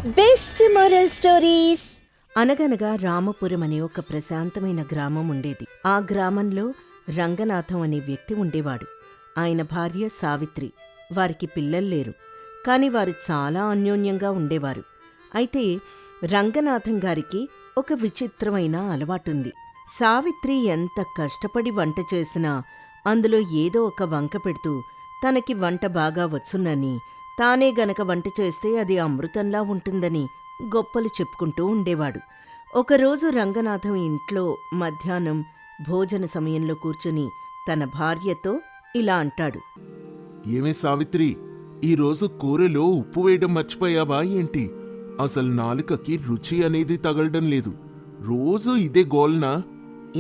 Best moral stories. అనగనగా రామపురం అనే ఒక ప్రశాంతమైన గ్రామం ఉండేది. ఆ గ్రామంలో రంగనాథం అనే వ్యక్తి ఉండేవాడు. ఆయన భార్య సావిత్రి. వారికి పిల్లల్లేరు, కాని వారు చాలా అన్యోన్యంగా ఉండేవారు. అయితే రంగనాథం గారికి ఒక విచిత్రమైన అలవాటుంది. సావిత్రి ఎంత కష్టపడి వంట చేసినా అందులో ఏదో ఒక వంక పెడుతూ తనకి వంట బాగా వచ్చునని, తానే గనక వంట చేస్తే అది అమృతంలా ఉంటుందని గొప్పలు చెప్పుకుంటూ ఉండేవాడు. ఒకరోజు రంగనాథం ఇంట్లో మధ్యాహ్నం భోజన సమయంలో కూర్చుని తన భార్యతో ఇలా అంటాడు. ఏమే సావిత్రి, ఈరోజు కూరలో ఉప్పు వేయడం మర్చిపోయావా ఏంటి? అసలు నాలుకకి రుచి అనేది తగలడం లేదు. రోజూ ఇదే గోల్నా?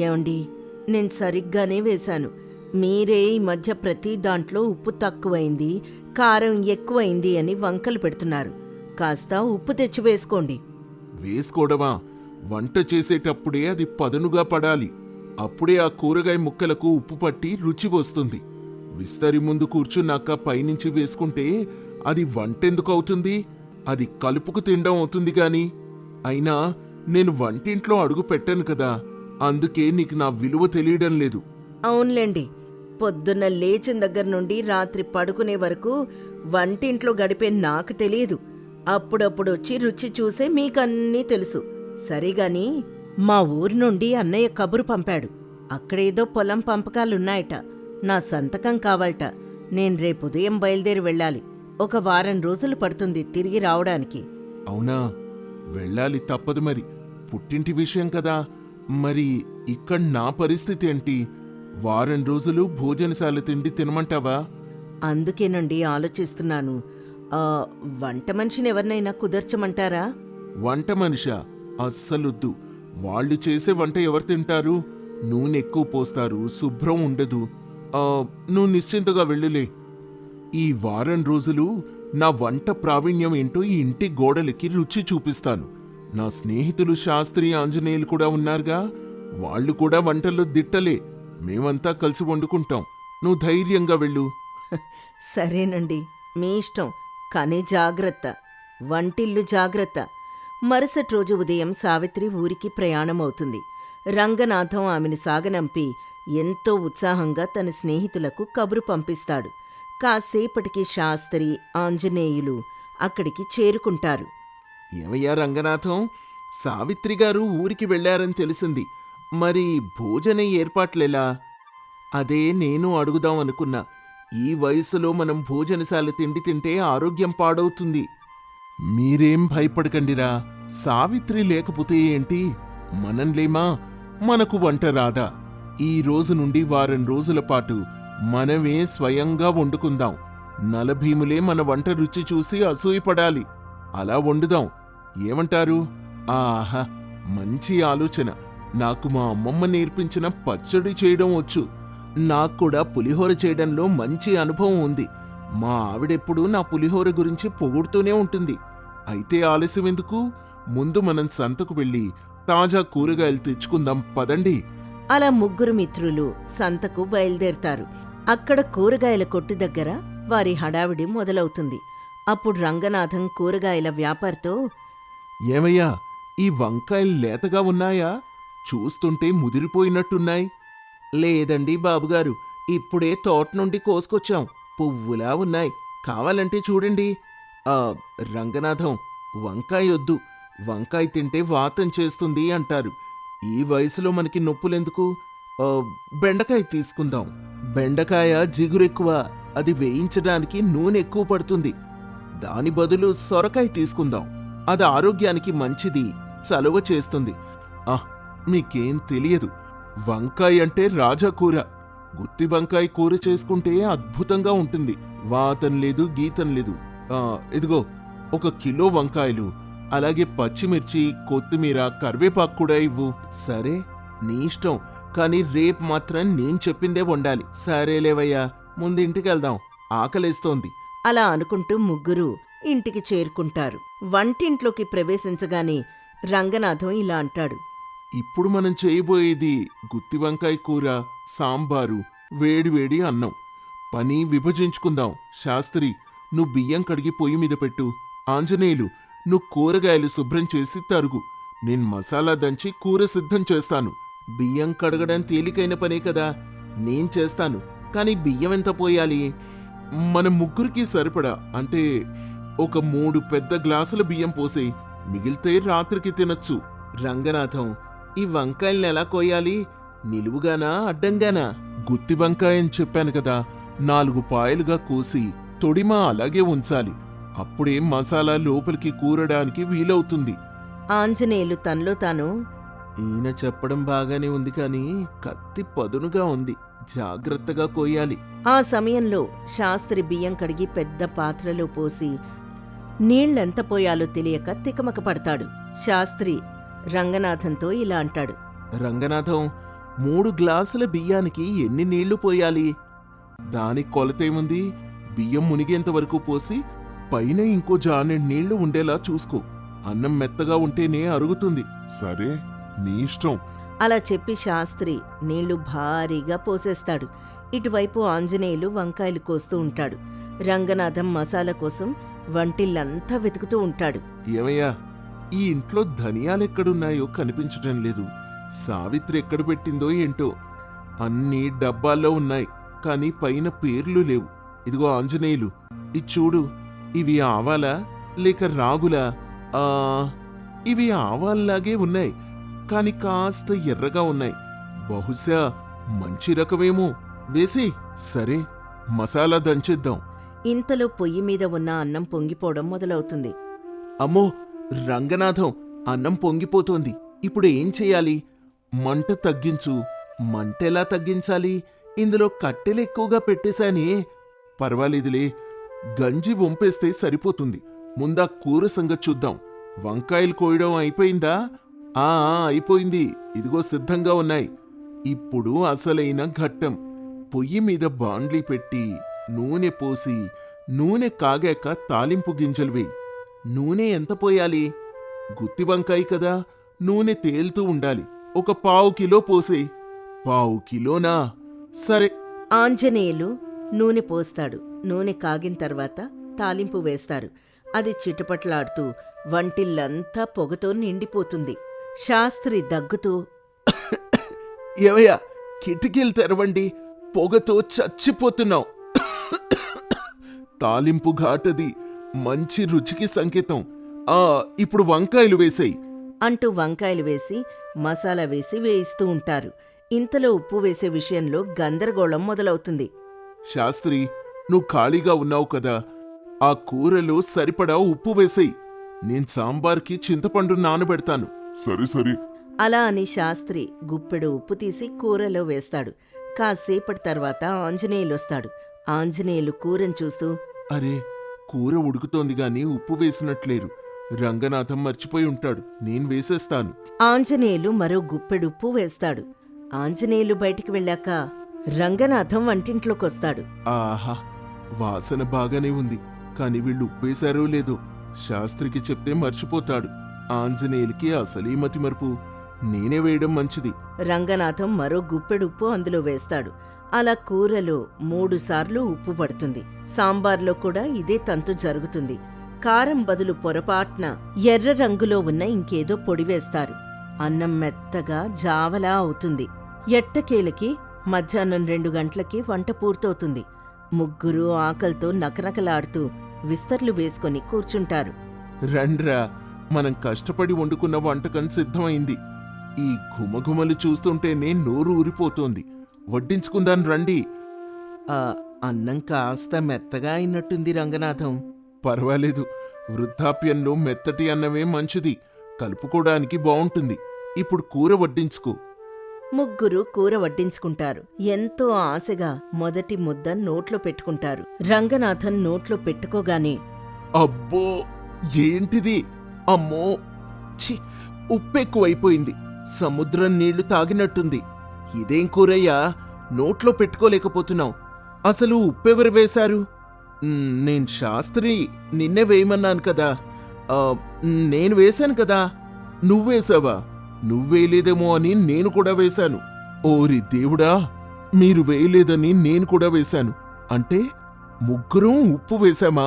ఏమండి, నేను సరిగ్గానే వేశాను. మీరే ఈ మధ్య ప్రతి దాంట్లో ఉప్పు తక్కువైంది, కారం ఎక్కువైంది అని వంకలు పెడుతున్నారు. కాస్త ఉప్పు తెచ్చి వేసుకోండి. వేసుకోవడమా? వంట చేసేటప్పుడే అది పదనుగా పడాలి. అప్పుడే ఆ కూరగాయ ముక్కలకు ఉప్పు పట్టి రుచి వస్తుంది. విస్తరి ముందు కూర్చున్నాక పైనుంచి వేసుకుంటే అది వంటెందుకు అవుతుంది? అది కలుపుకు తినడం అవుతుంది గాని. అయినా నేను వంటింట్లో అడుగు పెట్టాను కదా, అందుకే నీకు నా విలువ తెలియడం లేదు. అవునులేండి, పొద్దున్న లేచిన దగ్గర నుండి రాత్రి పడుకునే వరకు వంటింట్లో గడిపే నాకు తెలియదు. అప్పుడప్పుడొచ్చి రుచి చూసే మీకన్నీ తెలుసు. సరిగాని మా ఊరి నుండి అన్నయ్య కబురు పంపాడు. అక్కడేదో పొలం పంపకాలున్నాయట. నా సంతకం కావాలట. నేను రేపు ఉదయం బయలుదేరి వెళ్ళాలి. ఒక వారం రోజులు పడుతుంది తిరిగి రావడానికి. అవునా? వెళ్ళాలి, తప్పదు మరి. పుట్టింటి విషయం కదా. మరి ఇక్కడ నా పరిస్థితి ఏంటి? వారం రోజులు భోజనశాల తిండి తినమంటావా? అందుకేనండి ఆలోచిస్తున్నాను. వంట మనిషిని ఎవరినైనా కుదర్చమంటారా? వంట మనిషా? అస్సలొద్దు. వాళ్ళు చేసే వంట ఎవరు తింటారు? నూనె ఎక్కువ పోస్తారు, శుభ్రం ఉండదు. నువ్వు నిశ్చింతగా వెళ్ళులే. ఈ వారం రోజులు నా వంట ప్రావీణ్యం ఏంటో ఈ ఇంటి గోడలకి రుచి చూపిస్తాను. నా స్నేహితులు శాస్త్రి, ఆంజనేయులు కూడా ఉన్నారుగా. వాళ్ళు కూడా వంటల్లో దిట్టలే. మేమంతా కలిసి వండుకుంటాం. నువ్వు ధైర్యంగా వెళ్ళు. సరేనండి, మీ ఇష్టం. కానీ జాగ్రత్త, వంటిల్లు జాగ్రత్త. మరుసటి రోజు ఉదయం సావిత్రి ఊరికి ప్రయాణమవుతుంది. రంగనాథం ఆమెను సాగనంపి ఎంతో ఉత్సాహంగా తన స్నేహితులకు కబురు పంపిస్తాడు. కాసేపటికి శాస్త్రి, ఆంజనేయులు అక్కడికి చేరుకుంటారు. ఏమయ్యా రంగనాథం, సావిత్రి గారు ఊరికి వెళ్లారని తెలిసింది. మరి భోజన ఏర్పాట్లెలా? అదే నేను అడుగుదాం అనుకున్నా. ఈ వయసులో మనం భోజనశాల తిండి తింటే ఆరోగ్యం పాడవుతుంది. మీరేం భయపడకండిరా. సావిత్రి లేకపోతే ఏంటి? మనంలేమా? మనకు వంట రాదా? ఈ రోజు నుండి వారం రోజుల పాటు మనమే స్వయంగా వండుకుందాం. నలభీములే మన వంట రుచి చూసి అసూయపడాలి. అలా వండుదాం. ఏమంటారు? ఆహా, మంచి ఆలోచన. నాకు మా అమ్మమ్మ నేర్పించిన పచ్చడి చేయడం వచ్చు. నాక్కూడా పులిహోర చేయడంలో మంచి అనుభవం ఉంది. మా ఆవిడెప్పుడూ నా పులిహోర గురించి పొగుడుతూనే ఉంటుంది. అయితే ఆలస్యం ఎందుకు? ముందు మనం సంతకు వెళ్ళి తాజా కూరగాయలు తెచ్చుకుందాం పదండి. అలా ముగ్గురు మిత్రులు సంతకు బయలుదేరతారు. అక్కడ కూరగాయల కొట్టు దగ్గర వారి హడావిడి మొదలవుతుంది. అప్పుడు రంగనాథం కూరగాయల వ్యాపారితో, ఏమయ్యా, ఈ వంకాయలు లేతగా ఉన్నాయా? చూస్తుంటే ముదిరిపోయినట్టున్నాయి. లేదండి బాబుగారు, ఇప్పుడే తోట నుండి కోసుకొచ్చాం. పువ్వులా ఉన్నాయి. కావాలంటే చూడండి. రంగనాథం, వంకాయొద్దు. వంకాయ తింటే వాతం చేస్తుంది అంటారు. ఈ వయసులో మనకి నొప్పులెందుకు? బెండకాయ తీసుకుందాం. బెండకాయ జిగురెక్కువ. అది వేయించడానికి నూనె ఎక్కువ పడుతుంది. దాని బదులు సొరకాయ తీసుకుందాం. అది ఆరోగ్యానికి మంచిది, చలువ చేస్తుంది. మీకేం తెలియదు. వంకాయ అంటే రాజాకూర. గుత్తి వంకాయ కూర చేసుకుంటే అద్భుతంగా ఉంటుంది. వాతం లేదు, గీతం లేదు. ఇదిగో, 1 కిలో వంకాయలు, అలాగే పచ్చిమిర్చి, కొత్తిమీర, కరివేపాకు కూడా ఇవ్వు. సరే, నీ ఇష్టం. కానీ రేపు మాత్రం నేను చెప్పిందే వండాలి. సరేలేవయ్యా, ముందు ఇంటికెళ్దాం. ఆకలేస్తోంది. అలా అనుకుంటూ ముగ్గురు ఇంటికి చేరుకుంటారు. వంటింట్లోకి ప్రవేశించగానే రంగనాథం ఇలా అంటాడు. ఇప్పుడు మనం చేయబోయేది గుత్తి వంకాయ కూర, సాంబారు, వేడివేడి అన్నం. పని విభజించుకుందాం. శాస్త్రి, నువ్వు బియ్యం కడిగి పొయ్యి మీద పెట్టు. ఆంజనేయులు, నువ్వు కూరగాయలు శుభ్రం చేసి తరుగు. నేను మసాలా దంచి కూర సిద్ధం చేస్తాను. బియ్యం కడగడం తేలికైన పనే కదా, నేను చేస్తాను. కానీ బియ్యం ఎంత పోయాలి? మన ముగ్గురికి సరిపడా, అంటే ఒక 3 పెద్ద గ్లాసుల బియ్యం పోసి మిగిలితే రాత్రికి తినొచ్చు. రంగనాథం, ఈ వంకాయల్ని ఎలా కోయాలి? నిలువుగానా అడ్డంగానా? గుత్తి వంకాయ అని చెప్పాను కదా, 4 పాయలుగా కోసి తొడిమ అలాగే ఉంచాలి. అప్పుడే మసాలా లోపలికి కూరడానికి వీలవుతుంది. ఆంజనేయులు తనలో తాను, ఈయన చెప్పడం బాగానే ఉంది కానీ కత్తి పదునుగా ఉంది, జాగ్రత్తగా కోయాలి. ఆ సమయంలో శాస్త్రి బియ్యం కడిగి పెద్ద పాత్రలో పోసి నీళ్లెంత పోయాలో తెలియక తికమక పడతాడు. శాస్త్రి రంగనాథంతో ఇలా అంటాడు. రంగనాథం, 3 గ్లాసుల బియ్యానికి ఎన్ని నీళ్లు పోయాలి? దానికి కొలతేముంది? బియ్యం మునిగేంత వరకు పోసి పైన ఇంకో జానెడు నీళ్లు ఉండేలా చూసుకో. అన్నం మెత్తగా ఉంటేనే అరుగుతుంది. సరే, నీ ఇష్టం. అలా చెప్పి శాస్త్రి నీళ్లు భారీగా పోసేస్తాడు. ఇటువైపు ఆంజనేయులు వంకాయలు కోస్తూ ఉంటాడు. రంగనాథం మసాలా కోసం వంటిల్లంతా వెతుకుతూ ఉంటాడు. ఏమయ్యా, ఈ ఇంట్లో ధనియాలెక్కడున్నాయో కనిపించటం లేదు. సావిత్రి ఎక్కడ పెట్టిందో ఏంటో. అన్నీ డబ్బాల్లో ఉన్నాయి, కానీ పైన పేర్లు లేవు. ఇదిగో ఆంజనేయులు, ఇది చూడు. ఇవి ఆవాలా లేక రాగులా? ఇవి ఆవాల్లాగే ఉన్నాయి, కాని కాస్త ఎర్రగా ఉన్నాయి. బహుశా మంచి రకమేమో. వేసి సరే, మసాలా దంచేద్దాం. ఇంతలో పొయ్యి మీద ఉన్న అన్నం పొంగిపోవడం మొదలవుతుంది. అమ్మో రంగనాథం, అన్నం పొంగిపోతోంది. ఇప్పుడు ఏం చెయ్యాలి? మంట తగ్గించు. మంటెలా తగ్గించాలి? ఇందులో కట్టెలు ఎక్కువగా పెట్టేశానే. పర్వాలేదులే, గంజి వంపేస్తే సరిపోతుంది. ముందా కూర సంగతి చూద్దాం. వంకాయలు కోయడం అయిపోయిందా? అయిపోయింది. ఇదిగో సిద్ధంగా ఉన్నాయి. ఇప్పుడు అసలైన ఘట్టం. పొయ్యి మీద బాండ్లీ పెట్టి నూనె పోసి నూనె కాగాక తాలింపు గింజలు వేయి. నూనె ఎంత పోయాలి? గుత్తి వంకాయ కదా, నూనె తేలుతూ ఉండాలి. ఒక 1/4 కిలో పోసేయ్. 1/4 కిలోనా? సరే. ఆంజనేయులు నూనె పోస్తాడు. నూనె కాగిన తర్వాత తాలింపు వేస్తారు. అది చిటపట్లాడుతూ వంటిల్లంతా పొగతో నిండిపోతుంది. శాస్త్రి దగ్గుతూ, ఏవయ్యా, కిటికీలు తెరవండి, పొగతో చచ్చిపోతున్నావు. తాలింపు ఘాటది, మంచి రుచికి సంకేతం. ఇప్పుడు వంకాయలు వేసేయి అంటూ వంకాయలు వేసి మసాలా వేసి వేయిస్తూ ఉంటారు. ఇంతలో ఉప్పు వేసే విషయంలో గందరగోళం మొదలవుతుంది. శాస్త్రి, నువ్వు ఖాళీగా ఉన్నావు కదా, ఆ కూరలో సరిపడా ఉప్పు వేసేయి. నేను సాంబార్కి చింతపండు నానబెడతాను. సరే సరే. అలా అని శాస్త్రి గుప్పెడు ఉప్పు తీసి కూరలో వేస్తాడు. కాసేపటి తర్వాత ఆంజనేయులొస్తాడు. ఆంజనేయులు కూరను చూస్తూ, అరే, కూర ఉడుకుతోంది గాని ఉప్పు వేసినట్లేరు. రంగనాథం మర్చిపోయి ఉంటాడు, నేను వేసేస్తాను. ఆంజనేయులు మరో గుప్పెడుప్పు వేస్తాడు. ఆంజనేయులు బయటికి వెళ్ళాక రంగనాథం వంటింట్లోకొస్తాడు. ఆహా, వాసన బాగానే ఉంది. కాని వీళ్ళు ఉప్పేశారో లేదో శాస్త్రికి చెప్తే మర్చిపోతాడు. ఆంజనేయులకి అసలీ మతిమరుపు. నేనే వేయడం మంచిది. రంగనాథం మరో గుప్పెడుప్పు అందులో వేస్తాడు. అలా కూరలో 3 సార్లు ఉప్పు పడుతుంది. సాంబార్లో కూడా ఇదే తంతు జరుగుతుంది. కారం బదులు పొరపాట్న ఎర్ర రంగులో ఉన్న ఇంకేదో పొడి వేస్తారు. అన్నం మెత్తగా జావలా అవుతుంది. ఎట్టకేలకి మధ్యాహ్నం 2 గంటలకి వంట పూర్తవుతుంది. ముగ్గురు ఆకలితో నకనకలాడుతూ విస్తర్లు వేసుకొని కూర్చుంటారు. రండ్రా, మనం కష్టపడి వండుకున్న వంటకం సిద్ధమైంది. ఈ ఘుమఘుమలు చూస్తుంటేనే నోరు ఊరిపోతోంది. వడ్డించుకుందాం రండి. అన్నం కాస్త మెత్తగా అయినట్టుంది రంగనాథం. పర్వాలేదు, వృద్ధాప్యంలో మెత్తటి అన్నమే మంచిది. కలుపుకోవడానికి బావుంటుంది. ఇప్పుడు కూర వడ్డించుకో. ముగ్గురు కూర వడ్డించుకుంటారు. ఎంతో ఆశగా మొదటి ముద్ద నోట్లో పెట్టుకుంటారు. రంగనాథన్ నోట్లో పెట్టుకోగానే, అబ్బో, ఏంటిది? అమ్మో, ఛీ, ఉప్పెక్కువైపోయింది. సముద్రం నీళ్లు తాగినట్టుంది. ఇదేం కూరయ్యా, నోట్లో పెట్టుకోలేకపోతున్నావు. అసలు ఉప్పెవరు వేశారు? నేను శాస్త్రి నిన్నే వేయమన్నాను కదా. నేను వేశాను కదా. నువ్వేశావా? నువ్వేయలేదేమో అని నేను కూడా వేశాను. ఓరి దేవుడా, మీరు వేయలేదని నేను కూడా వేశాను. అంటే ముగ్గురం ఉప్పు వేశామా?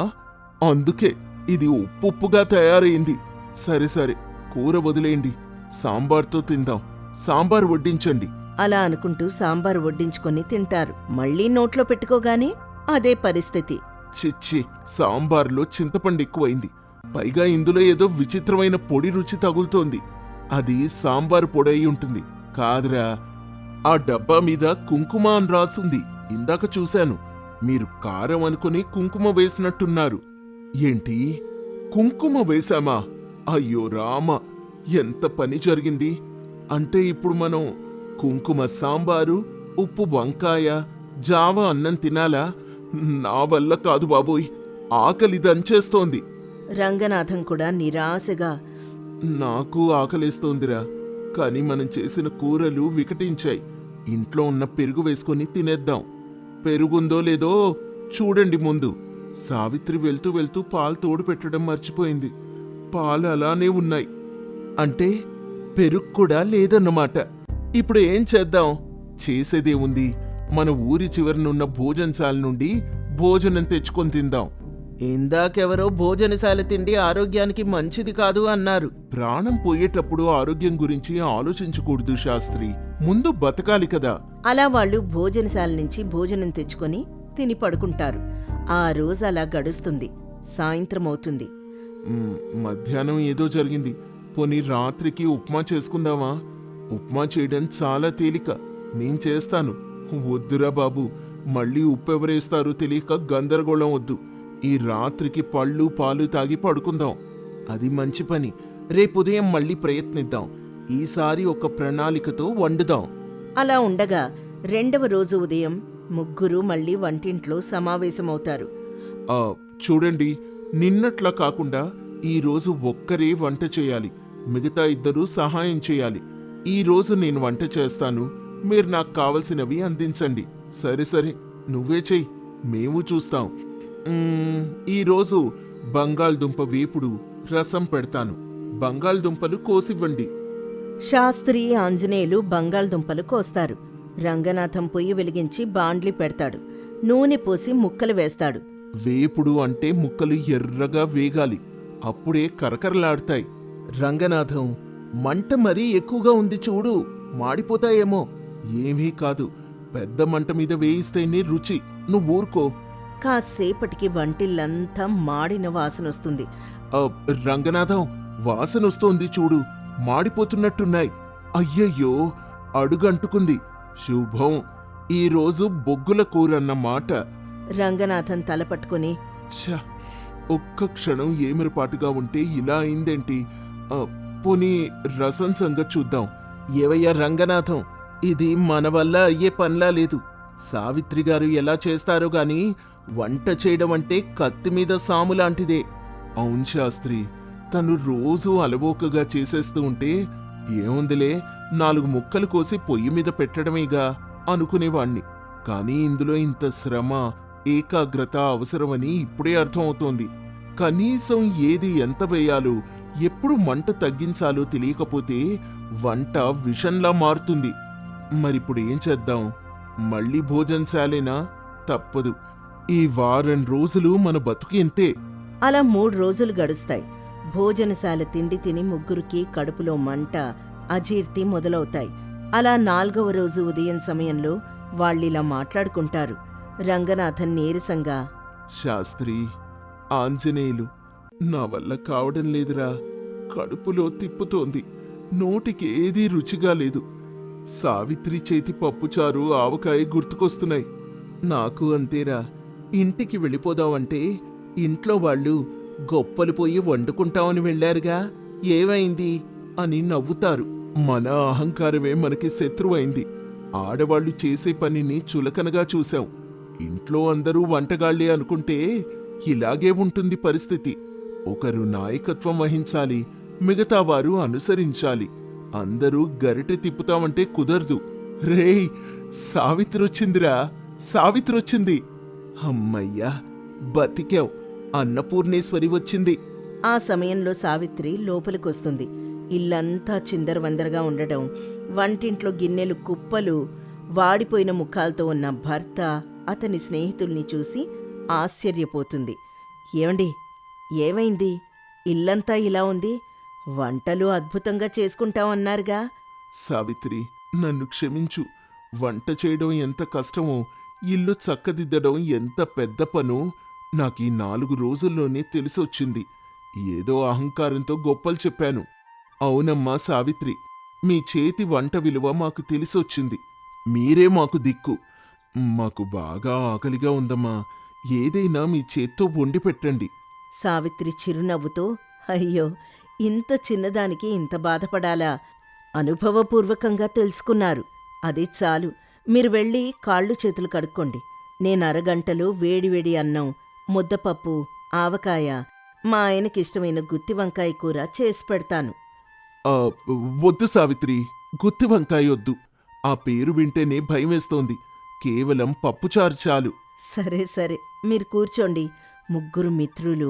అందుకే ఇది ఉప్పుగా తయారైంది. సరే సరే, కూర వదిలేయండి, సాంబార్తో తిందాం. సాంబార్ వడ్డించండి. అలా అనుకుంటూ సాంబారు వడ్డించుకొని తింటారు. మళ్ళీ నోట్లో పెట్టుకోగానే అదే పరిస్థితి. చిచ్చి, సాంబార్లో చింతపండు ఎక్కువైంది. పైగా ఇందులో ఏదో విచిత్రమైన పొడి రుచి తగులుతోంది. అది సాంబార్ పొడి అయి ఉంటుంది. కాదురా, ఆ డబ్బా మీద కుంకుమ అని రాసుంది. ఇందాక చూశాను. మీరు కారం అనుకుని కుంకుమ వేసినట్టున్నారు. ఏంటి, కుంకుమ వేశామా? అయ్యో రామ, ఎంత పని జరిగింది! అంటే ఇప్పుడు మనం కుంకుమ సాంబారు, ఉప్పు వంకాయ, జావ అన్నం తినాలా? నా వల్ల కాదు బాబోయ్, ఆకలి దంచేస్తోంది. రంగనాథం కూడా నిరాశగా, నాకు ఆకలేస్తోందిరా, కాని మనం చేసిన కూరలు వికటించాయి. ఇంట్లో ఉన్న పెరుగు వేసుకొని తినేద్దాం. పెరుగుందో లేదో చూడండి ముందు. సావిత్రి వెళ్తూ వెళ్తూ పాలు తోడు పెట్టడం మర్చిపోయింది. పాలు అలానే ఉన్నాయి. అంటే పెరుగు కూడా లేదన్నమాట. ఇప్పుడు ఏం చేద్దాం? చేసేదేముంది, మన ఊరి చివరనున్న భోజనశాల నుండి భోజనం తెచ్చుకొని తిందాం. ఇందాకెవరో భోజనశాల తిండి ఆరోగ్యానికి మంచిది కాదు అన్నారు. ప్రాణం పోయేటప్పుడు ఆరోగ్యం గురించి ఆలోచించకూడదు శాస్త్రి, ముందు బతకాలి కదా. అలా వాళ్ళు భోజనశాల నుంచి భోజనం తెచ్చుకొని తిని పడుకుంటారు. ఆ రోజు అలా గడుస్తుంది. సాయంత్రం అవుతుంది. మధ్యాహ్నం ఏదో జరిగింది. పోనీ రాత్రికి ఉప్మా చేసుకుందామా? ఉప్మా చేయడం చాలా తేలిక, నేను చేస్తాను. వద్దురా బాబు, మళ్ళీ ఉప్పెవరేస్తారో తెలియక గందరగోళం వద్దు. ఈ రాత్రికి పళ్ళు పాలు తాగి పడుకుందాం. అది మంచి పని. రేపు ఉదయం మళ్ళీ ప్రయత్నిద్దాం. ఈసారి ఒక ప్రణాళికతో వండుదాం. అలా ఉండగా రెండవ రోజు ఉదయం ముగ్గురు మళ్ళీ వంటింట్లో సమావేశమవుతారు. చూడండి, నిన్నట్లా కాకుండా ఈరోజు ఒక్కరే వంట చేయాలి. మిగతా ఇద్దరూ సహాయం చేయాలి. ఈరోజు నేను వంట చేస్తాను, మీరు నాకు కావలసినవి అందించండి. సరే సరే, నువ్వే చెయ్యి, మేము చూస్తాం. ఈరోజు బంగాళదుంప వేపుడు రసం పెడతాను. బంగాళదుంపలు కోసివ్వండి. శాస్త్రి, ఆంజనేయులు బంగాళదుంపలు కోస్తారు. రంగనాథం పొయ్యి వెలిగించి బాండ్లి పెడతాడు. నూనె పోసి ముక్కలు వేస్తాడు. వేపుడు అంటే ముక్కలు ఎర్రగా వేగాలి, అప్పుడే కరకరలాడతాయి. రంగనాథం, మంట మరీ ఎక్కువగా ఉంది చూడు, మాడిపోతాయేమో. ఏమీ కాదు, పెద్ద మంట మీద వేయిస్తేనే రుచి. నువ్వు ఊరుకో. కాసేపటికి వంటిల్లంతా మాడిన వాసనొస్తుంది. రంగనాథం, వాసనొస్తోంది చూడు, మాడిపోతున్నట్టున్నాయి. అయ్యయ్యో, అడుగంటుకుంది. శుభం, ఈరోజు బొగ్గుల కూరన్నమాట. రంగనాథం తల పట్టుకుని, ఛ, ఒక్క క్షణం ఏమరపాటుగా ఉంటే ఇలా అయిందేంటి? పోనీ రసం సంగతి చూద్దాం. ఏవయ్యా రంగనాథం, ఇది మన వల్ల అయ్యే పనిలా లేదు. సావిత్రి గారు ఎలా చేస్తారో గాని వంట చేయడం అంటే కత్తి మీద సాము లాంటిదే. అవును శాస్త్రి, తను రోజూ అలవోకగా చేసేస్తూ ఉంటే ఏముందిలే, 4 ముక్కలు కోసి పొయ్యి మీద పెట్టడమేగా అనుకునేవాణ్ణి. కానీ ఇందులో ఇంత శ్రమ, ఏకాగ్రత అవసరమని ఇప్పుడే అర్థమవుతోంది. కనీసం ఏది ఎంత వేయాలో, ఎప్పుడు మంట తగ్గించాలో తెలియకపోతే వంట విషంలా మారుతుంది. మరిప్పుడు ఏం చేద్దాం? మళ్ళీ భోజనశాలేనా? తప్పదు. ఈ వారం రోజులు మన బతుకు ఇంతే. అలా 3 రోజులు గడుస్తాయి. భోజనశాల తిండి తిని ముగ్గురికి కడుపులో మంట, అజీర్తి మొదలవుతాయి. అలా 4వ రోజు ఉదయం సమయంలో వాళ్ళిలా మాట్లాడుకుంటారు. రంగనాథన్ నీరసంగా, శాస్త్రి, ఆంజనేయులు, నా వల్ల కావడం లేదురా. కడుపులో తిప్పుతోంది, నోటికి ఏదీ రుచిగా లేదు. సావిత్రి చేతి పప్పుచారు, ఆవకాయ గుర్తుకొస్తున్నాయి. నాకు అంతేరా. ఇంటికి వెళ్ళిపోదామంటే ఇంట్లో వాళ్ళు గొప్పలు పోయి వండుకుంటామని వెళ్ళారుగా, ఏమైంది అని నవ్వుతారు. మన అహంకారమే మనకి శత్రువైంది. ఆడవాళ్లు చేసే పనిని చులకనగా చూశాం. ఇంట్లో అందరూ వంటగాళ్లే అనుకుంటే ఇలాగే ఉంటుంది పరిస్థితి. ఒకరు నాయకత్వం వహించాలి, మిగతా వారు అనుసరించాలి. అందరూ గరిటె తిప్పుతామంటే కుదరదు. రేయ్, సావిత్రొచ్చిందిరా, సావిత్రొచ్చింది. అమ్మయ్యా, బతికావ్, అన్నపూర్ణేశ్వరి వచ్చింది. ఆ సమయంలో సావిత్రి లోపలికొస్తుంది. ఇల్లంతా చిందరవందరగా ఉండడం, వంటింట్లో గిన్నెలు కుప్పలు, వాడిపోయిన ముఖాలతో ఉన్న భర్త, అతని స్నేహితుల్ని చూసి ఆశ్చర్యపోతుంది. ఏమండి, ఏమైంది? ఇల్లంతా ఇలా ఉంది. వంటలు అద్భుతంగా చేసుకుంటామన్నారుగా. సావిత్రి, నన్ను క్షమించు. వంట చేయడం ఎంత కష్టమో, ఇల్లు చక్కదిద్దడం ఎంత పెద్ద పనో నాకీ 4 రోజుల్లోనే తెలిసొచ్చింది. ఏదో అహంకారంతో గొప్పలు చెప్పాను. అవునమ్మా సావిత్రి, మీ చేతి వంట విలువ మాకు తెలిసొచ్చింది. మీరే మాకు దిక్కు. మాకు బాగా ఆకలిగా ఉందమ్మా. ఏదైనా మీ చేత్తో వండి పెట్టండి. సావిత్రి చిరునవ్వుతో, అయ్యో, ఇంత చిన్నదానికి ఇంత బాధపడాలా? అనుభవపూర్వకంగా తెలుసుకున్నారు. అది చాలు. మీరు వెళ్ళి కాళ్ళు చేతులు కడుక్కోండి. నేను అరగంటలో వేడివేడి అన్నం, ముద్దపప్పు, ఆవకాయ, మా ఆయనకిష్టమైన గుత్తి వంకాయ కూర చేసి పెడతాను. ఆ, వద్దు సావిత్రి, గుత్తి వంకాయ వద్దు. ఆ పేరు వింటేనే భయమేస్తోంది. కేవలం పప్పుచారు చాలు. సరే సరే, మీరు కూర్చోండి. ముగ్గురు మిత్రులు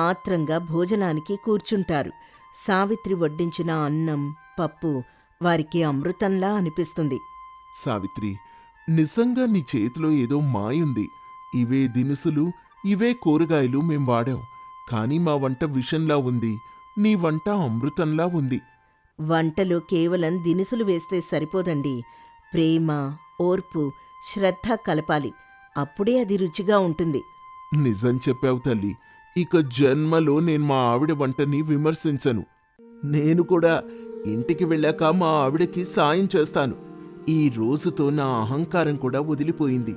ఆత్రంగా భోజనానికి కూర్చుంటారు. సావిత్రి వడ్డించిన అన్నం, పప్పు వారికి అమృతంలా అనిపిస్తుంది. సావిత్రి, నిజంగా నీ చేతిలో ఏదో మాయుంది. ఇవే దినుసులు, ఇవే కూరగాయలు మేం వాడాం. కానీ మా వంట విషంలా ఉంది. నీ వంట అమృతంలా ఉంది. వంటలో కేవలం దినుసులు వేస్తే సరిపోదండి. ప్రేమ, ఓర్పు, శ్రద్ధ కలపాలి. అప్పుడే అది రుచిగా ఉంటుంది. నిజం చెప్పావు తల్లి. ఇక జన్మలో నేను మా ఆవిడ వంటని విమర్శించను. నేను కూడా ఇంటికి వెళ్ళాక మా ఆవిడకి సాయం చేస్తాను. ఈ రోజుతో నా అహంకారం కూడా వదిలిపోయింది.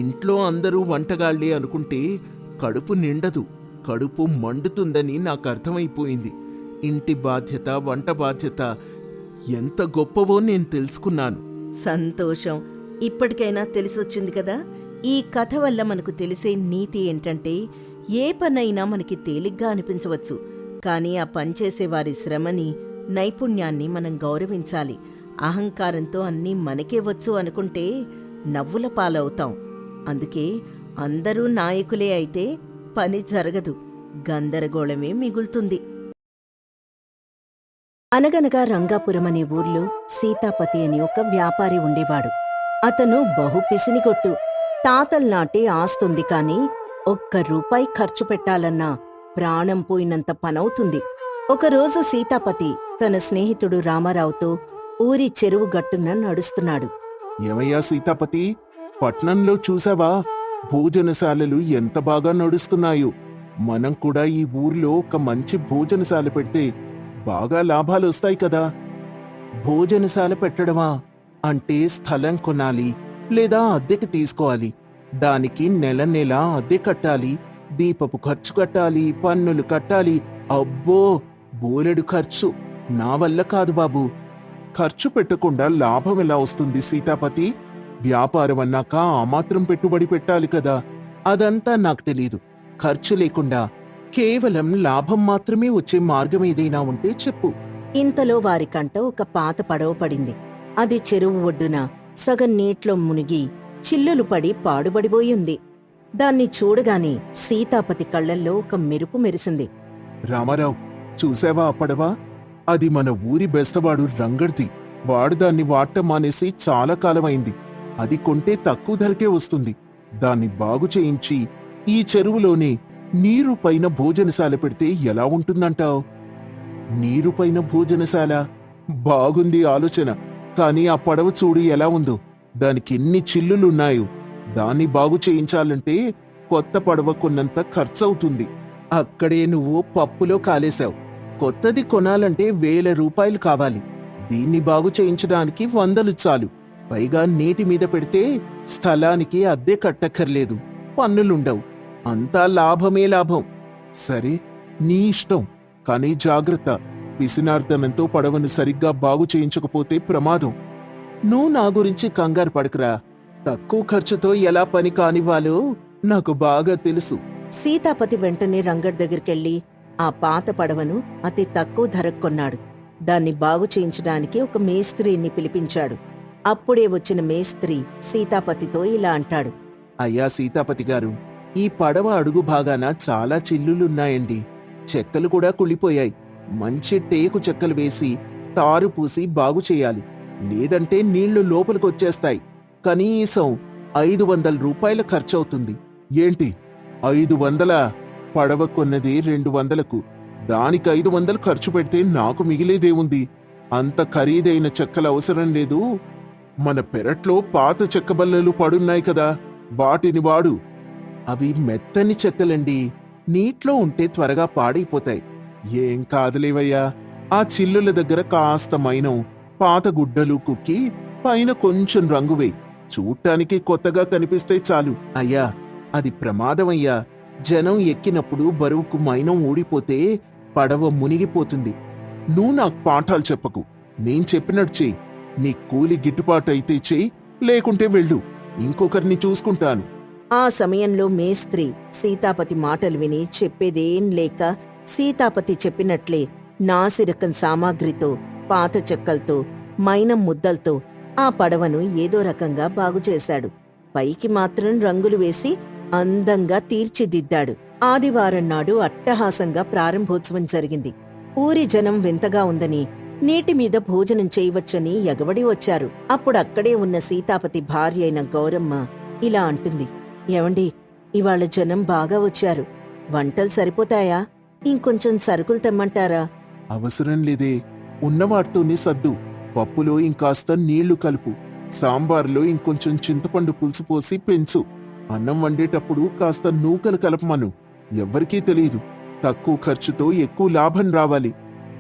ఇంట్లో అందరూ వంటగాళ్లే అనుకుంటే కడుపు నిండదు, కడుపు మండుతుందని నాకు అర్థమైపోయింది. ఇంటి బాధ్యత, వంట బాధ్యత ఎంత గొప్పవో నేను తెలుసుకున్నాను. సంతోషం. ఇప్పటికైనా తెలిసొచ్చింది కదా. ఈ కథ వల్ల మనకు తెలిసే నీతి ఏంటంటే, ఏ పనైనా మనకి తేలిగ్గా అనిపించవచ్చు, కానీ ఆ పనిచేసే వారి శ్రమని, నైపుణ్యాన్ని మనం గౌరవించాలి. అహంకారంతో అన్నీ మనకే వచ్చు అనుకుంటే నవ్వుల పాలవుతాం. అందుకే అందరూ నాయకులే అయితే పని జరగదు, గందరగోళమే మిగులుతుంది. అనగనగా రంగాపురం అనే ఊర్లో సీతాపతి అని ఒక వ్యాపారి ఉండేవాడు. అతను బహు పిసినిగొట్టు. తాతల్నాటి ఆస్తుంది కాని ₹1 ఖర్చు పెట్టాలన్నా ప్రాణం పోయినంత పనవుతుంది. ఒకరోజు సీతాపతి తన స్నేహితుడు రామారావుతో ఊరి చెరువు గట్టున నడుస్తున్నాడు. ఏమయ్యా సీతాపతి, పట్నంలో చూసావా భోజనశాలలు ఎంత బాగా నడుస్తున్నాయో? మనం కూడా ఈ ఊర్లో ఒక మంచి భోజనశాల పెడితే బాగా లాభాలొస్తాయి కదా. భోజనశాల పెట్టడమా అంటే స్థలం కొనాలి, లేదా అద్దెకి తీసుకోవాలి. దానికి నెల నెల అద్దె కట్టాలి, దీపపు ఖర్చు కట్టాలి, పన్నులు కట్టాలి. అబ్బో, బోలెడు ఖర్చు. నా వల్ల కాదు బాబు. ఖర్చు పెట్టకుండా లాభం ఎలా వస్తుంది సీతాపతి? వ్యాపారం అన్నాక ఆ మాత్రం పెట్టుబడి పెట్టాలి కదా. అదంతా నాకు తెలీదు. ఖర్చు లేకుండా కేవలం లాభం మాత్రమే వచ్చే మార్గం ఏదైనా ఉంటే చెప్పు. ఇంతలో వారికంట ఒక పాత పడవ పడింది. అది చెరువు ఒడ్డున సగం నీట్లో మునిగి చిల్లులు పడి పాడుబడిపోయింది. దాన్ని చూడగానే సీతాపతి కళ్ళల్లో ఒక మెరుపు మెరిసింది. రామారావు, చూసావా ఆ పడవ? అది మన ఊరి బెస్తవాడు రంగడ్ది. వాడు దాన్ని వాడటం మానేసి చాలా కాలమైంది. అది కొంటే తక్కువ ధరకే వస్తుంది. దాన్ని బాగు చేయించి ఈ చెరువులోనే నీరు పైన భోజనశాల పెడితే ఎలా ఉంటుందంటావ్? నీరు పైన భోజనశాల బాగుంది ఆలోచన. కానీ ఆ పడవ చూడు ఎలా ఉందో. దానికెన్ని చిల్లులున్నాయో. దాన్ని బాగు చేయించాలంటే కొత్త పడవ కొన్నంత ఖర్చవుతుంది. అక్కడే నువ్వు పప్పులో కాలేశావు. కొత్తది కొనాలంటే ₹1000 కావాలి. దీన్ని బాగు చేయించడానికి 100 చాలు. పైగా నీటి మీద పెడితే స్థలానికి అద్దె కట్టక్కర్లేదు, పన్నులుండవు. అంతా లాభమే లాభం. సరే, నీ ఇష్టం. కానీ జాగ్రత్త, పిసినార్దనంతో పడవను సరిగ్గా బాగు చేయించకపోతే ప్రమాదం. నువ్వు నా గురించి కంగారు పడకురా. తక్కువ ఖర్చుతో ఎలా పని కానివ్వాలో నాకు బాగా తెలుసు. సీతాపతి వెంటనే రంగడ్ దగ్గరికెళ్ళి ఆ పాత పడవను అతి తక్కువ ధరకు కొన్నాడు. దాన్ని బాగు చేయించడానికి ఒక మేస్త్రీని పిలిపించాడు. అప్పుడే వచ్చిన మేస్త్రీ సీతాపతితో ఇలా అంటాడు. అయ్యా సీతాపతి గారు, ఈ పడవ అడుగు భాగాన చాలా చిల్లులున్నాయండి. చెక్కలు కూడా కుళ్ళిపోయాయి. మంచి టేకు చెక్కలు వేసి తారు పూసి బాగు చేయాలి. లేదంటే నీళ్లు లోపలికొచ్చేస్తాయి. కనీసం ₹500 ఖర్చవుతుంది. ఏంటి 500? పడవ కొన్నది 200కు, దానికి 500 ఖర్చు పెడితే నాకు మిగిలేదేముంది? అంత ఖరీదైన చెక్కలు అవసరం లేదు. మన పెరట్లో పాత చెక్క బల్లలు పడున్నాయి కదా, వాటిని వాడు. అవి మెత్తని చెక్కలండి, నీట్లో ఉంటే త్వరగా పాడైపోతాయి. ఏం కాదులేవయ్యా, ఆ చిల్లుల దగ్గర కాస్త మైనం, పాత గుడ్డలు కుక్కి పైన కొంచెం రంగు వేయి. చూడ్డానికి కొత్తగా కనిపిస్తే చాలు. అయ్యా, అది ప్రమాదమయ్యా. జనం ఎక్కినప్పుడు బరువుకు మైనం ఊడిపోతే పడవ మునిగిపోతుంది. నువ్వు నాకు పాఠాలు చెప్పకు, నేను చెప్పినట్టు చెయ్యి. నీ కూలి గిట్టుబాటు అయితే చెయ్యి, లేకుంటే వెళ్ళు. ఇంకొకరిని చూసుకుంటాను. ఆ సమయంలో మేస్త్రి సీతాపతి మాటలు విని చెప్పేదేం లేక సీతాపతి చెప్పినట్లే నాసిరకం సామాగ్రితో, పాత చెక్కలతో, మైనం ముద్దలతో ఆ పడవను ఏదో రకంగా బాగుచేశాడు. పైకి మాత్రం రంగులు వేసి అందంగా తీర్చిదిద్దాడు. ఆదివారం నాడు అట్టహాసంగా ప్రారంభోత్సవం జరిగింది. ఊరి జనం వింతగా ఉందని, నీటి మీద భోజనం చేయవచ్చని ఎగబడి వచ్చారు. అప్పుడక్కడే ఉన్న సీతాపతి భార్య అయిన గౌరమ్మ ఇలా అంటుంది, ఏవండి, ఇవాళ జనం బాగా వచ్చారు. వంటలు సరిపోతాయా? ఇంకొంచెం సరుకులు తెమ్మంటారా? అవసరం లేదే, ఉన్నవాటితోనే సద్దు. పప్పులో ఇంకాస్త నీళ్లు కలుపు, సాంబార్లో ఇంకొంచెం చింతపండు పులుసు పోసి పెంచు. అన్నం వండేటప్పుడు కాస్త నూకలు కలపమను. ఎవ్వరికీ తెలియదు. తక్కువ ఖర్చుతో ఎక్కువ లాభం రావాలి.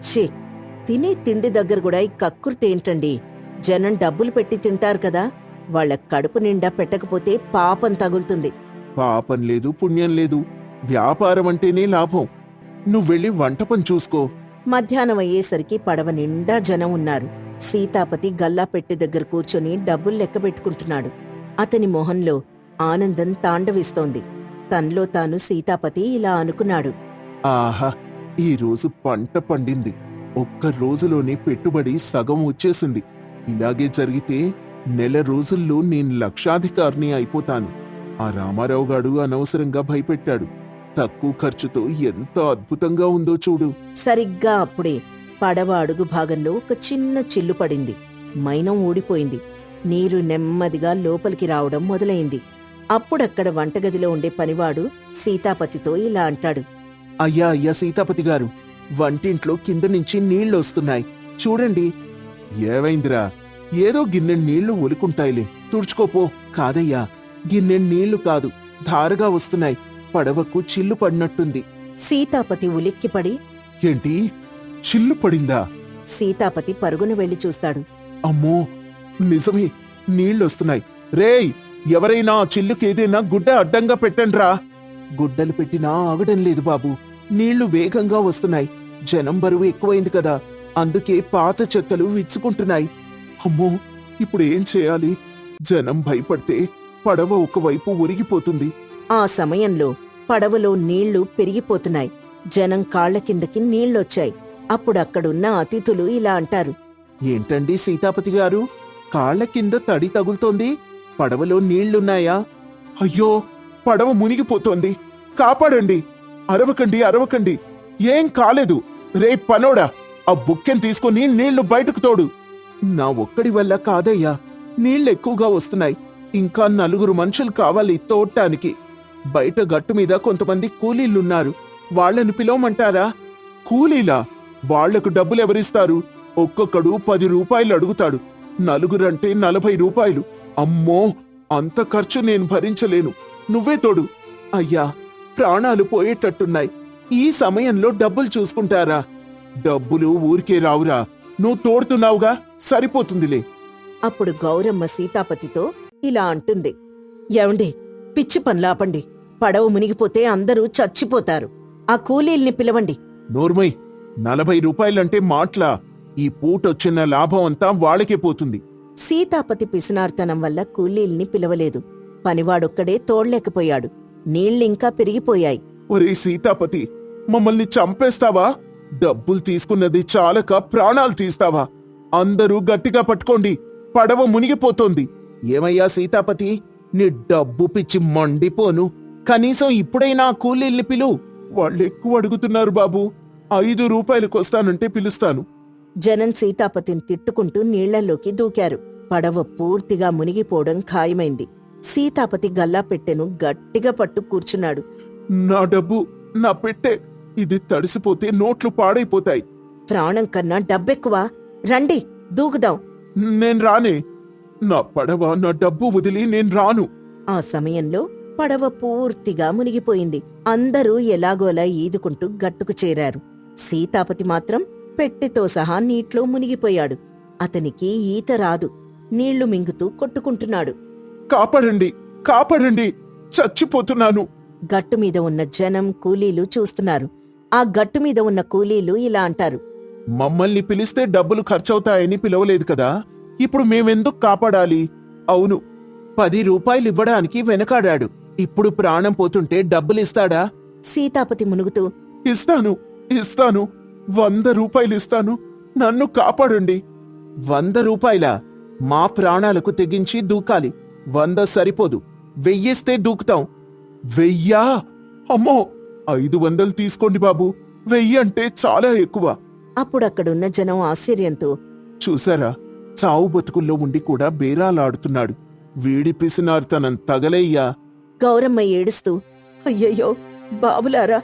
ఛీ, తినే తిండి దగ్గర కూడా ఈ కక్కుర్తేంటండి? జనం డబ్బులు పెట్టి తింటారు కదా, వాళ్ళ కడుపు నిండా పెట్టకపోతే పాపం తగులుతుంది. పాపం లేదు, పుణ్యం లేదు. వ్యాపారం అంటేనే లాభం. నువ్వెళ్ళి వంట పని చూసుకో. మధ్యాహ్నం అయ్యేసరికి పడవ నిండా జనం ఉన్నారు. సీతాపతి గల్లాపెట్టె దగ్గర కూర్చొని డబ్బులు లెక్కబెట్టుకుంటున్నాడు. అతని మొహంలో ఆనందం తాండవిస్తోంది. తనలో తాను సీతాపతి ఇలా అనుకున్నాడు, ఆహా, ఈ రోజు పంట పండింది. ఒక్క రోజులోనే పెట్టుబడి సగం వచ్చేసింది. ఇలాగే జరిగితే నెల రోజుల్లో నేను లక్షాధికారిని అయిపోతాను. ఆ రామారావు గాడు అనవసరంగా భయపెట్టాడు. తక్కువ ఖర్చుతో ఎంత అద్భుతంగా ఉందో చూడు. సరిగ్గా అప్పుడే పడవ అడుగు భాగంలో ఒక చిన్న చిల్లు పడింది. మైనం ఊడిపోయింది. నీరు నెమ్మదిగా లోపలికి రావడం మొదలైంది. అప్పుడక్కడ వంటగదిలో ఉండే పనివాడు సీతాపతితో ఇలా అంటాడు, అయ్యా అయ్యా సీతాపతి గారు, వంటింట్లో కింద నుంచి నీళ్లొస్తున్నాయి చూడండి. ఏవైందిరా? ఏదో గిన్నె నీళ్లు ఒలుకుంటాయిలే, తుడుచుకోపో. కాదయ్యా, గిన్నె నీళ్లు కాదు, ధారగా వస్తున్నాయి. పడవకు చిల్లు పడినట్టుంది. సీతాపతి ఉలిక్కిపడి, ఏంటి, చిల్లు పడిందా? సీతాపతి పరుగున వెళ్లి చూస్తాడు. అమ్మో, నిజమే, నీళ్లొస్తున్నాయి. రేయ్, ఎవరైనా ఆ చిల్లుకేదైనా గుడ్డ అడ్డంగా పెట్టండ్రా. గుడ్డలు పెట్టినా ఆగడం లేదు బాబు. నీళ్లు వేగంగా వస్తున్నాయి. జనం బరువు ఎక్కువైంది కదా, అందుకే పాత చెక్కలు విచ్చుకుంటున్నాయి. అమ్మో, ఇప్పుడు ఏం చేయాలి? జనం భయపడితే పడవ ఒకవైపు ఒరిగిపోతుంది. ఆ సమయంలో పడవలో నీళ్లు పెరిగిపోతున్నాయి. జనం కాళ్ల కిందకి నీళ్లొచ్చాయి. అప్పుడక్కడున్న అతిథులు ఇలా అంటారు, ఏంటండి సీతాపతి గారు, కాళ్ల కింద తడి తగులుతోంది? పడవలో నీళ్లున్నాయా? అయ్యో, పడవ మునిగిపోతోంది, కాపాడండి. అరవకండి అరవకండి, ఏం కాలేదు. రే పనోడా, ఆ బుక్కెన్ తీసుకుని నీళ్లు బయటకు తోడు. నా ఒక్కడి వల్ల కాదయ్యా, నీళ్లెక్కువగా వస్తున్నాయి. ఇంకా 4 మనుషులు కావాలి తోడ్టానికి. బయట గట్టు మీద కొంతమంది కూలీలున్నారు, వాళ్లను పిలవమంటారా? కూలీలా? వాళ్లకు డబ్బులెవరిస్తారు? ఒక్కొక్కడు 10 రూపాయలు అడుగుతాడు. 4 అంటే 40 రూపాయలు. అమ్మో, అంత ఖర్చు నేను భరించలేను. నువ్వే తోడు. అయ్యా, ప్రాణాలు పోయేటట్టున్నాయి. ఈ సమయంలో డబ్బులు చూసుకుంటారా? డబ్బులు ఊరికే రావురా. నువ్వు తోడుతున్నావుగా, సరిపోతుందిలే. అప్పుడు గౌరమ్మ సీతాపతితో ఇలా అంటుంది, ఏవండి, పిచ్చి పనులాపండి. పడవ మునిగిపోతే అందరూ చచ్చిపోతారు. ఆ కూలీల్ని పిలవండి. నోర్మై, 40 రూపాయలంటే మాట్లా? ఈ పూటొచ్చిన లాభం అంతా వాళ్ళకే పోతుంది. సీతాపతి పిసినార్తనం వల్ల కూలీల్ని పిలవలేదు. పనివాడొక్కడే తోడ్లేకపోయాడు. నీళ్ళింకా పెరిగిపోయాయి. ఒరే సీతాపతి, మమ్మల్ని చంపేస్తావా? డబ్బులు తీసుకున్నది చాలక ప్రాణాలు తీస్తావా? అందరూ గట్టిగా పట్టుకోండి, పడవ మునిగిపోతోంది. ఏమయ్యా సీతాపతి, నీ డబ్బు పిచ్చి మండిపోను. కనీసం ఇప్పుడైనా కూలీల్ని పిలు. వాళ్ళెక్కువ అడుగుతున్నారు బాబు. 5 రూపాయలకొస్తానంటే పిలుస్తాను. జనం సీతాపతిని తిట్టుకుంటూ నీళ్లలోకి దూకారు. పడవ పూర్తిగా మునిగిపోవడం ఖాయమైంది. సీతాపతి గల్లాపెట్టెను గట్టిగా పట్టు కూర్చున్నాడు. నా డబ్బు నా పెట్టె ఇది తడిసిపోతే నోట్లు పాడైపోతాయి. ప్రాణం కన్నా డబ్బెక్కువ. రండి, దూకుదాం. నేను రానే. నా పడవ, నా డబ్బు వదిలి నేను రాను. ఆ సమయంలో పడవ పూర్తిగా మునిగిపోయింది. అందరూ ఎలాగోలా ఈదుకుంటూ గట్టుకు చేరారు. సీతాపతి మాత్రం పెట్టెతో సహా నీట్లో మునిగిపోయాడు. అతనికి ఈత రాదు. నీళ్లు మింగుతూ కొట్టుకుంటున్నాడు. కాపాడండి, కాపాడండి, చచ్చిపోతున్నాను. గట్టుమీద ఉన్న జనం, కూలీలు చూస్తున్నారు. ఆ గట్టుమీద ఉన్న కూలీలు ఇలా అంటారు. మమ్మల్ని పిలిస్తే డబ్బులు ఖర్చవుతాయని పిలవలేదు కదా, ఇప్పుడు మేమెందుకు కాపాడాలి? అవును, 10 రూపాయలు ఇవ్వడానికి వెనకాడాడు. ఇప్పుడు ప్రాణం పోతుంటే డబ్బులిస్తాడా? సీతాపతి మునుగుతూ, ఇస్తాను, ఇస్తాను, 100 రూపాయలు ఇస్తాను. నన్ను కాపాడండి. 100 రూపాయలా? మా ప్రాణాలకు తెగించి దూకాలి. 100 సరిపోదు, 1000 ఇస్తే దూకుతాం. 1000? అమ్మో, 500 తీసుకోండి బాబు. 1000 అంటే చాలా ఎక్కువ. అప్పుడక్కడున్న జనం ఆశ్చర్యంతో, చూసారా, చావు బతుకుల్లో ఉండి కూడా బేరాలాడుతున్నాడు. వీడి పిసినార్తనం తగలయ్యా. గౌరమ్మ ఏడుస్తూ, అయ్యయ్యో బాబులారా,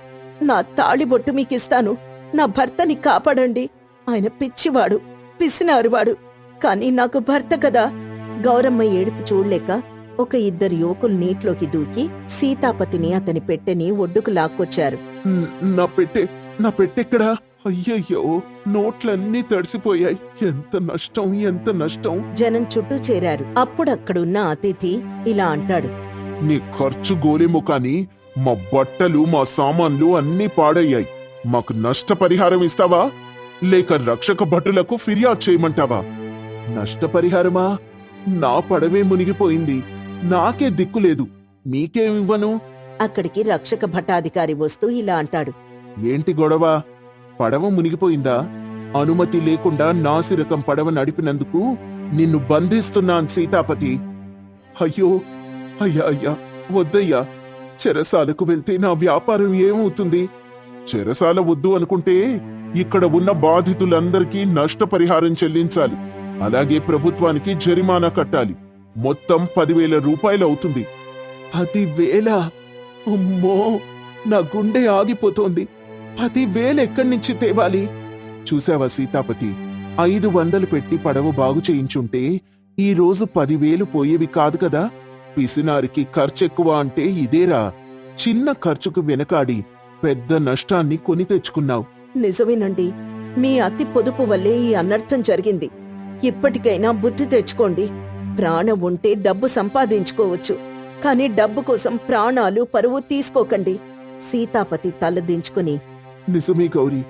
నా తాళిబొట్టు మీకిస్తాను. నా భర్తని కాపాడండి. ఆయన పిచ్చివాడు, పిసినారువాడు, కాని నాకు భర్త కదా. గౌరమ్మ ఏడుపు చూడలేక ఒక 2 యువకులు నీటిలోకి దూకి సీతాపతిని, అతని పెట్టెని ఒడ్డుకు లాక్కొచ్చారు. నా పెట్టెక్కడా? అయ్యయ్యో, నోట్లన్నీ తడిసిపోయాయి. ఎంత నష్టం, ఎంత నష్టం. జనం చుట్టూ చేరారు. అప్పుడక్కడున్న అతిథి ఇలా అంటాడు. నీ ఖర్చు గోలేమో కాని మా బట్టలు, మా సామాన్లు అన్నీ పాడయ్యాయి. మాకు నష్టపరిహారం ఇస్తావా, లేక రక్షక భటులకు ఫిర్యాదు చేయమంటావా? నష్టపరిహారమా? నా పడవే మునిగిపోయింది. నాకే దిక్కులేదు. మీకేమివ్వను? అక్కడికి రక్షక భటాధికారి వస్తూ ఇలా అంటాడు. ఏంటి గొడవ? పడవ మునిగిపోయిందా? అనుమతి లేకుండా నాసిరకం పడవ నడిపినందుకు నిన్ను బంధిస్తున్నాను సీతాపతి. అయ్యో, అయ్యా, వద్దయ్యా. చెరసాలకు వెళ్తే నా వ్యాపారం ఏమవుతుంది? చెరసాల వద్దు అనుకుంటే ఇక్కడ ఉన్న బాధితులందరికీ నష్టపరిహారం చెల్లించాలి. అలాగే ప్రభుత్వానికి జరిమానా కట్టాలి. మొత్తం 10,000 రూపాయలు అవుతుంది. 10,000? అమ్మో, నా గుండె ఆగిపోతోంది. 10,000 ఎక్కడి నుంచి తేవాలి? చూసావా సీతాపతి, 500 పెట్టి పడవ బాగు చేయించుంటే ఈ రోజు 10,000 పోయేవి కాదు కదా. పిసినారికి ఖర్చెక్కువ అంటే ఇదేరా. చిన్న ఖర్చుకు వెనకాడి పెద్ద నష్టాన్ని కొని తెచ్చుకున్నావు. నిజమేనండి, మీ అతి పొదుపు వల్లే ఈ అనర్థం జరిగింది. ఇప్పటికైనా బుద్ధి తెచ్చుకోండి. ప్రాణం ఉంటే డబ్బు సంపాదించుకోవచ్చు, కాని డబ్బు కోసం ప్రాణాలు, పరువు తీసుకోకండి. సీతాపతి తలదించుకుని, నిజమే గౌరీ,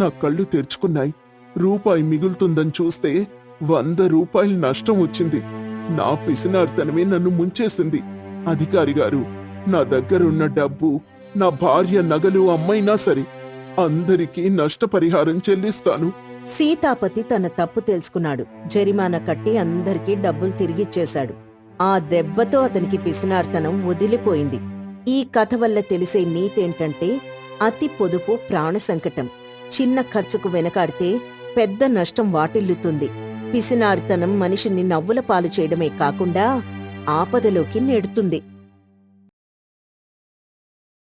నా కళ్ళు తెరుచుకున్నాయి. రూపాయి మిగులుతుందని చూస్తే 100 రూపాయలు నష్టం వచ్చింది. నా పిసినార్తనమే నన్ను ముంచేసింది. అధికారి గారు, నా దగ్గరున్న డబ్బు, నా భార్య నగలు అమ్మైనా సరే అందరికీ నష్టపరిహారం చెల్లిస్తాను. సీతాపతి తన తప్పు తెలుసుకున్నాడు. జరిమానా కట్టి అందరికీ డబ్బులు తిరిగిచ్చేశాడు. ఆ దెబ్బతో అతనికి పిసినార్తనం వదిలిపోయింది. ఈ కథ వల్ల తెలిసే నీతేంటంటే, అతి పొదుపు ప్రాణ సంకటం. చిన్న ఖర్చుకు వెనకాడితే పెద్ద నష్టం వాటిల్లుతుంది. పిసినారితనం మనిషిని నవ్వుల పాలు చేయడమే కాకుండా ఆపదలోకి నెడుతుంది.